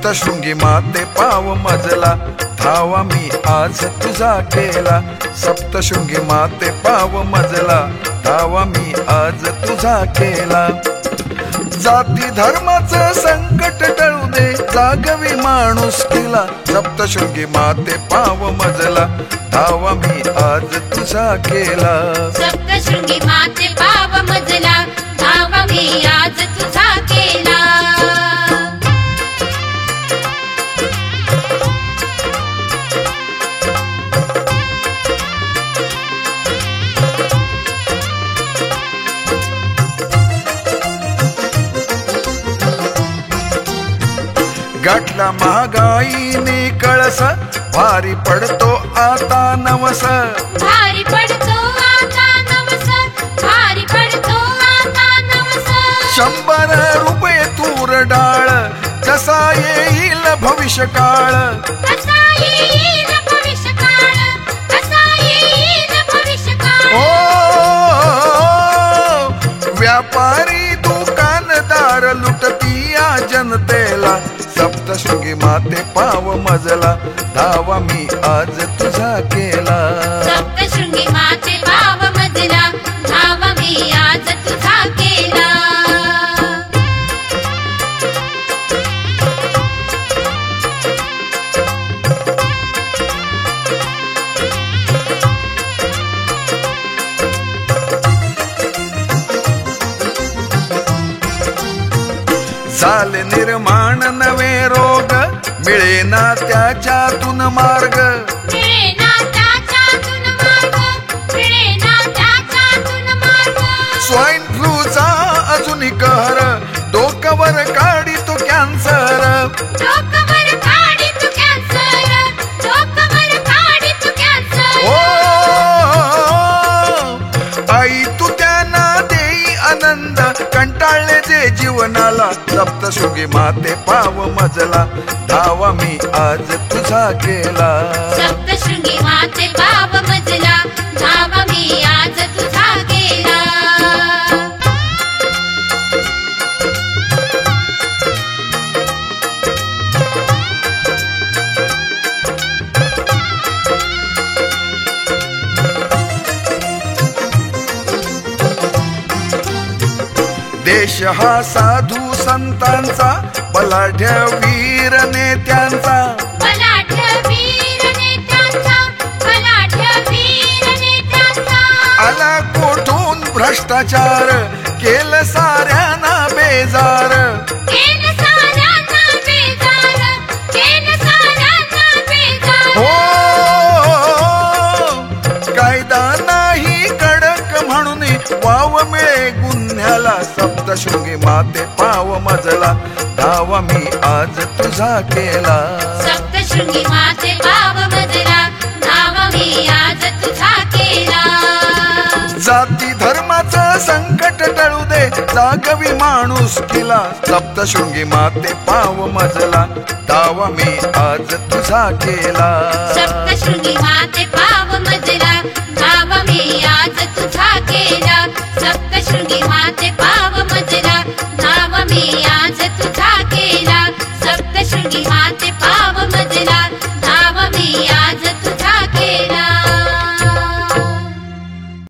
सप्तशृंगी माते पाव मजला धावा मी आज तुझा केला. सप्तशृंगी माते पाव मजला धावा मी आज तुझा केला. जाती धर्माचं संकट टळू दे जागवी माणुसकीला. सप्तशृंगी माते पाव मजला धावा मी आज तुझा केला. सप्तशृंगी माते पाव मजला धावा मी आज तुझा केला. गाठला महागाईने कळस भारी पडतो आता नवस. भारी पडतो आता नवस. भारी पडतो आता नवस. 100 रुपये तूर डाळ कसा येईल भविष्य काळ. कसा येईल भविष्य काळ. कसा येईल भविष्य काळ. ओ व्यापारी दुकानदार लुटतिया जनतेला. सप्तशृंगी माते पाव मजला धावा मी आज तुझा केला. सप्तशृंगी माते पाव मजला धावा मी आज तुझा केला. झाले निर्माण नवे रोग मिळेना त्याच्यातून मार्ग. मिळेना त्याच्यातून मार्ग. मिळेना त्याच्यातून मार्ग. स्वाईन फ्लूचा अजून कहर डोक्यावर काढितो कॅन्सर. डोक्यावर काढितो कॅन्सर. डोक्यावर काढितो कॅन्सर. ओ आई तू त्यांना देई आनंद कंटाळले जे जीवनाला. सप्तशृंगी माते पाव मजला धावा मी आज तुझा केला. सप्तशृंगी माते पाव मजला धावा मी आज तुझा केला. देश हा साधू संतांचा बलाढ्य वीर नेत्यांचा. बलाढ्य वीर नेत्यांचा. बलाढ्य वीर नेत्यांचा. आला कोठून भ्रष्टाचार केलं साऱ्यांना बेजार. केलं साऱ्यांना बेजार. केलं साऱ्यांना बेजार. हो कायदा नाही कडक म्हणून वाव मिळे गुन्ह्याला. सप्तशृंगी माते पाव मजला धावा मी आज तुझा केला. सप्तशृंगी माते पाव मजला धावा मी आज तुझा केला. जाती धर्माचं संकट टळू दे जागवी माणुसकीला. सप्तशृंगी माते पाव मजला धावा मी आज तुझा केला. सप्तशृंगी माते पाव मजला धावा मी आज तुझा केला. सप्तशृंगी माते पाव मजला धावा मी आज तुझा केला. सप्तशृंगी माते पाव